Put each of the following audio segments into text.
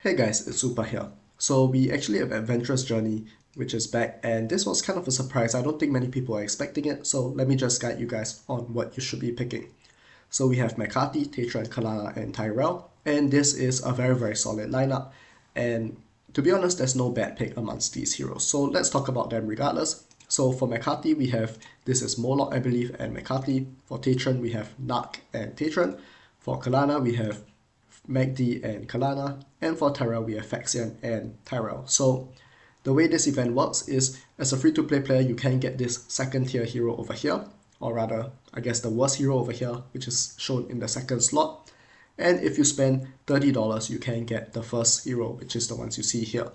Hey guys, it's Super here. So we actually have Adventurous Journey, which is back, and this was kind of a surprise. I don't think many people are expecting it, so let me just guide you guys on what you should be picking. So we have McCarthy, Tatron, Kalana, and Tyrell, and this is a very solid lineup. And to be honest, there's no bad pick amongst these heroes. So let's talk about them regardless. So for McCarthy, we have this is Moloch, I believe, and McCarthy. For Tatron, we have Narc and Tatron. For Kalana, we have Magdi and Kalana, and for Tyrell we have Faxian and Tyrell. So the way this event works is, as a free-to-play player, you can get this second tier hero over here, or rather, I guess the worst hero over here, which is shown in the second slot. And if you spend $30, you can get the first hero, which is the ones you see here.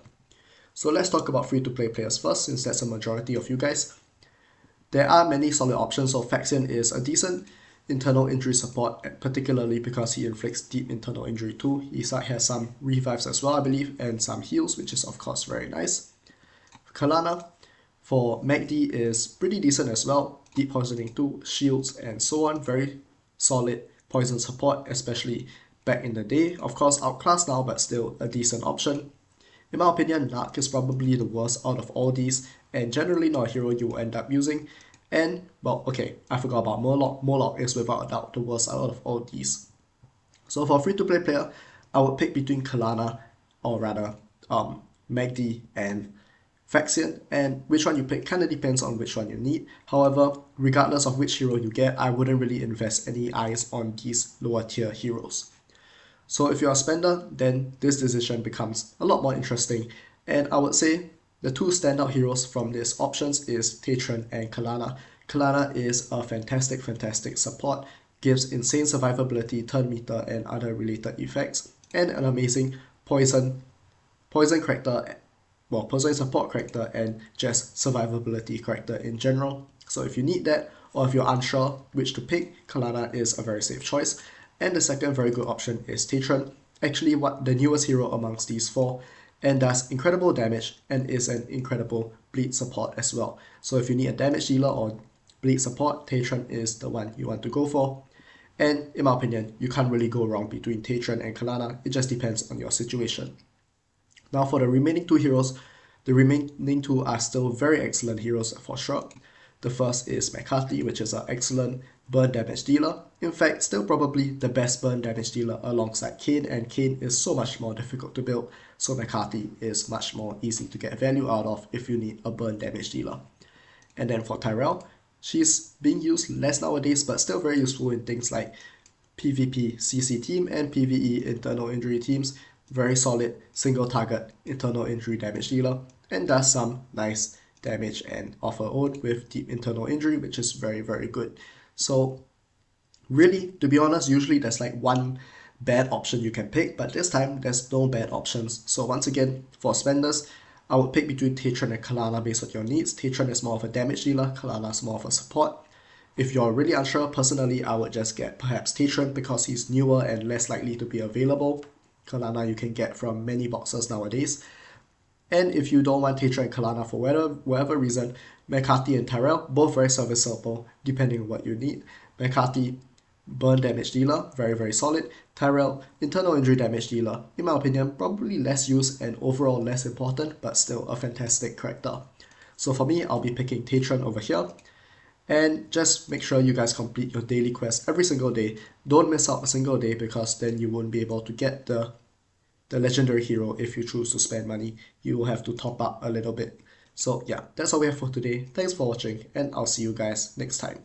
So let's talk about free-to-play players first, since that's a majority of you guys. There are many solid options, so Faxian is a decent internal injury support, particularly because he inflicts deep internal injury too. He has some revives as well, I believe, and some heals, which is of course very nice. Kalana for Magdi is pretty decent as well. Deep poisoning too, shields, and so on. Very solid poison support, especially back in the day. Of course, outclassed now, but still a decent option. In my opinion, Narc is probably the worst out of all these, and generally not a hero you will end up using. And, well, okay, I forgot about Moloch. Moloch is without a doubt the worst out of all these. So for a free-to-play player, I would pick between Kalana, or rather, Magdi and Faxian, and which one you pick kind of depends on which one you need. However, regardless of which hero you get, I wouldn't really invest any eyes on these lower tier heroes. So if you're a spender, then this decision becomes a lot more interesting, and I would say the two standout heroes from these options is Tatron and Kalana. Kalana is a fantastic support, gives insane survivability, turn meter, and other related effects, and an amazing poison character, well, poison support character, and just survivability character in general. So if you need that, or if you're unsure which to pick, Kalana is a very safe choice. And the second very good option is Tatron, actually what the newest hero amongst these four, and does incredible damage and is an incredible bleed support as well. So if you need a damage dealer or bleed support, Tatron is the one you want to go for. And in my opinion, you can't really go wrong between Tatron and Kalana, it just depends on your situation. Now for the remaining two heroes, the remaining two are still very excellent heroes for sure. The first is McCarthy, which is an excellent burn damage dealer. In fact, still probably the best burn damage dealer alongside Kayn, and Kayn is so much more difficult to build, so McCarthy is much more easy to get value out of if you need a burn damage dealer. And then for Tyrell, she's being used less nowadays, but still very useful in things like PvP CC team and PvE internal injury teams. Very solid single target internal injury damage dealer, and does some nice damage and off her own with deep internal injury, which is very good. So really, to be honest, usually there's like one bad option you can pick, but this time there's no bad options. So once again, for spenders, I would pick between Tatron and Kalana based on your needs. Tatron is more of a damage dealer, Kalana is more of a support. If you're really unsure, personally, I would just get perhaps Tatron because he's newer and less likely to be available. Kalana you can get from many boxes nowadays. And if you don't want Tatron and Kalana for whatever reason, McCarthy and Tyrell, both very serviceable depending on what you need. McCarthy, burn damage dealer, very solid. Tyrell, internal injury damage dealer, in my opinion, probably less used and overall less important, but still a fantastic character. So for me, I'll be picking Tatron over here. And just make sure you guys complete your daily quest every single day. Don't miss out a single day, because then you won't be able to get the legendary hero. If you choose to spend money, you will have to top up a little bit. So yeah, that's all we have for today. Thanks for watching, and I'll see you guys next time.